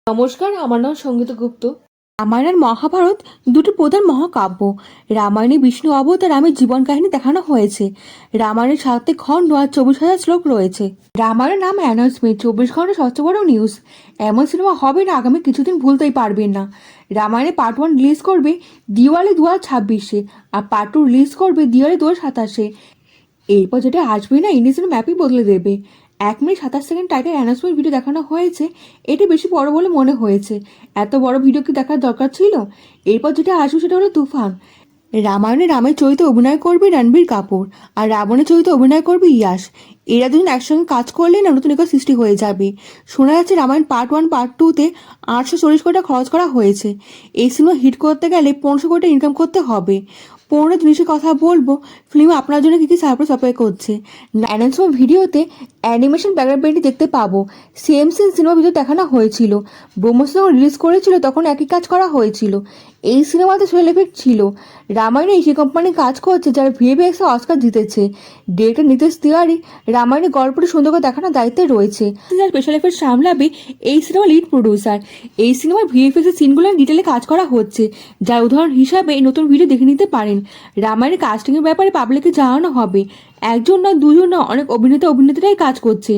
নমস্কার, আমার নাম সঙ্গীতা গুপ্ত। রামায়ণ আর মহাভারত দুটি প্রধান মহাকাব্য। রামায়ণে বিষ্ণু অবতার রামের জীবন কাহিনী দেখানো হয়েছে। রামায়ণের 7টি খণ্ড আর 24,000 শ্লোক রয়েছে। রামায়ণের নাম অ্যানাউন্সমেন্ট, 24 ঘন্টা সবচেয়ে বড় নিউজ। এমন সিনেমা হবে না আগামী কিছুদিন ভুলতেই পারবেন না। রামায়ণে পার্ট 1 রিলিজ করবে দিওয়ালি 2026-এ, আর পার্ট 2 রিলিজ করবে দিওয়ালি 2027-এ। এরপর যেটা আসবে না, ইন্ডিয়ান ম্যাপই বদলে দেবে। 1 minute 27 second title announcement video দেখানো হয়েছে। এটি বেশি বড় বলে মনে হয়েছে। এত বড় ভিডিও কি দেখার দরকার ছিল? এরপর যেটা আসবে সেটা হলো তুফান। রামায়ণে রামের চরিত্রে অভিনয় করবে রণবীর কাপুর, আর রাবণের চরিত্রে অভিনয় করবে ইয়াশ। এরা দুজন একসঙ্গে কাজ করলে না নতুন রেকর্ড সৃষ্টি হয়ে যাবে। শোনা যাচ্ছে রামায়ণ পার্ট 1 পার্ট 2-তে 840 কোটি খরচ করা হয়েছে। এই সিনেমা হিট করতে গেলে 1500 কোটি ইনকাম করতে হবে। 15 জিনিসের কথা বলবো, ফিল্ম আপনার জন্য কী কী সারপ্রাইজ অপেক্ষা করছে। অ্যানাউন্সমেন্ট ভিডিওতে অ্যানিমেশন ব্যাকগ্রাউন্ড পেইন্টিং দেখতে পাবো। সেম সিনেমা ভিডিও দেখানো হয়েছিল। ব্রহ্মস্ত্র যখন রিলিজ করেছিল তখন একই কাজ করা হয়েছিল। এই সিনেমাতে সোশ্যাল এফেক্ট ছিল। রামায়ণে এই কোম্পানি কাজ করছে যারা ভিএফএক্স অস্কার জিতেছে। ডিরেক্টর নীতিশ তিওয়ারি রামায়ণের গল্পটি সুন্দর করে দেখানোর দায়িত্বে রয়েছে। স্পেশাল এফেক্ট সামলাবে এই সিনেমার লিড প্রডিউসার। এই সিনেমার ভিএফএক্স এর সিনগুলো ডিটেলে কাজ করা হচ্ছে, যার উদাহরণ হিসাবে এই নতুন ভিডিও দেখে নিতে পারেন। রামায়ণের কাস্টিংয়ের ব্যাপারে পাবলিককে জানানো হবে। একজন না দুজন না অনেক অভিনেত্রীরাই কাজ করছে।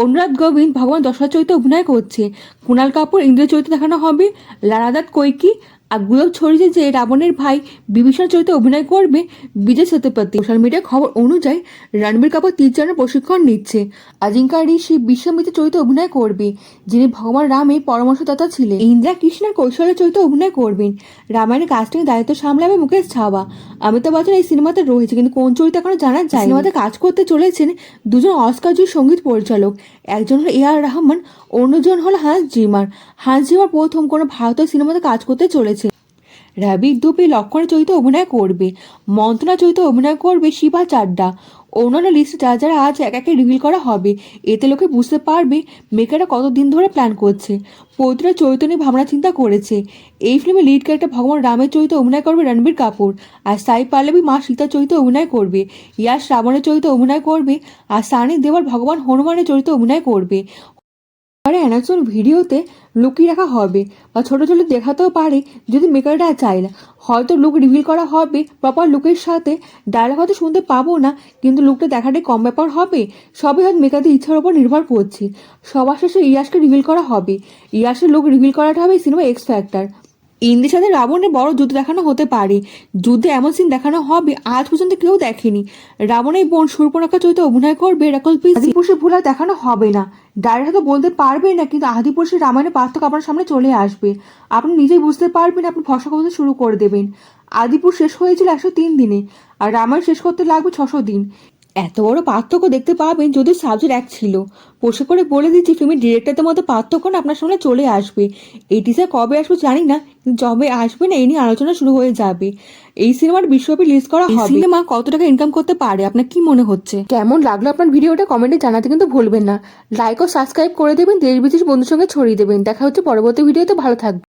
অনুরাগ গোবিন্দ ভগবান দশরথ চরিত্রে অভিনয় করছে। কুণাল কাপুর ইন্দ্রের চরিত্রে দেখানো হবে। লারা দত্ত কৈকি আর গুজব ছড়িয়েছে যে রাবণের ভাই বিভীষণ চরিত্রে অভিনয় করবে বিজয় সেতুপতি। সোশ্যাল মিডিয়ার খবর অনুযায়ী রণবীর কাপুর তীরচালনার প্রশিক্ষণ নিচ্ছে। আজিঙ্কা ঋষি বিশ্বামিত্র চরিত্রে অভিনয় করবে, যিনি ভগবান রামের পরামর্শদাতা ছিলেন। ইন্দ্রা কৃষ্ণার কৌশলের চরিত্রে অভিনয় করবেন। রামায়ণের কাস্টিং দায়িত্ব সামলাবে মুকেশ ছাওয়া। অমিতাভ বচ্চন এই সিনেমাতে রয়েছে, কিন্তু কোন চরিত্র এখনো জানা যায়। সিনেমাতে কাজ করতে চলেছেন দুজন অস্কারজয়ী সঙ্গীত পরিচালক। একজন হলো এ আর রহমান, অন্যজন হলো হান্স জিমার। হান্স জিমার প্রথম কোনো ভারতীয় সিনেমাতে কাজ করতে চলেছে। রবি দুবে লক্ষণের চরিত্রে অভিনয় করবে। মন্ত্রণা চরিত্রে অভিনয় করবে শিবা চাড্ডা। অন্যান্য লিস্টে যা যারা আজ এক একে রিভিল করা হবে। এতে লোকে বুঝতে পারবে মেকাররা কতদিন ধরে প্ল্যান করছে, প্রতিটা চরিত্র নিয়ে ভাবনা চিন্তা করেছে। এই ফিল্মে লিড ক্যারেক্টার ভগবান রামের চরিত্রে অভিনয় করবে রণবীর কাপুর, আর সাই পল্লবী মা সীতার চরিত্রে অভিনয় করবে। ইয়াশ রাবণের চরিত্রে অভিনয় করবে, আর সানি দেওয়াল ভগবান হনুমানের চরিত্রে অভিনয় করবে। অ্যানাউন্সমেন্ট ভিডিওতে লুকিয়ে রাখা হবে বা ছোটো ছোটো দেখাতেও পারে যদি মেকাররা চায় না। হয়তো লুক রিভিল করা হবে প্রপার লুকের সাথে। ডায়লগ হয়তো শুনতে পাবো না, কিন্তু লুকটা দেখাটাই কম ব্যাপার হবে। সবই হয়তো মেকারদের ইচ্ছার ওপর নির্ভর করছে। সবার শেষে ইয়াশকে রিভিল করা হবে। ইয়াশের লুক রিভিল করাটা হবে সিনেমা এক্স ফ্যাক্টর। ইন্দ্রের সাথে রাবণের বড় যুদ্ধ দেখানো হতে পারে। যুদ্ধে এমন সিন দেখানো হবে আজ পর্যন্ত কেউ দেখেনি। রাবণের বোন শূর্পণখা চরিত্রে অভিনয় করবে রাকুল প্রিট সিং। আদিপুরুষের ভুল আর দেখানো হবে না। ডাইরেক্ট হয়তো বলতে পারবে না, কিন্তু আদিপুরুষের রামায়ণের পার্থক্য আপনার সামনে চলে আসবে। আপনি নিজেই বুঝতে পারবেন, আপনি ভরসা করতে শুরু করে দেবেন। আদিপুর শেষ হয়েছিল 103 দিনে, আর রামায়ণ শেষ করতে লাগবে 600 দিন। এত বড় পার্থক্য দেখতে পাবেন যদিও সাবজেক্ট এক ছিল। পোষে করে বলে দিচ্ছি, ফিল্মের ডিরেক্টরদের মধ্যে পার্থক্য না আপনার সামনে চলে আসবে। এই টিজার কবে আসবে জানি না, কিন্তু যবে আসবে না এই নিয়ে আলোচনা শুরু হয়ে যাবে। এই সিনেমার বিশ্বব্যাপী রিলিজ করা হবে। সিনেমা কত টাকা ইনকাম করতে পারে আপনার কি মনে হচ্ছে? কেমন লাগলো আপনার ভিডিওটা কমেন্টে জানাতে কিন্তু ভুলবেন না। লাইক ও সাবস্ক্রাইব করে দেবেন, দেশ বিদেশ বন্ধুর সঙ্গে ছড়িয়ে দেবেন। দেখা হচ্ছে পরবর্তী ভিডিওতে। ভালো থাকবেন।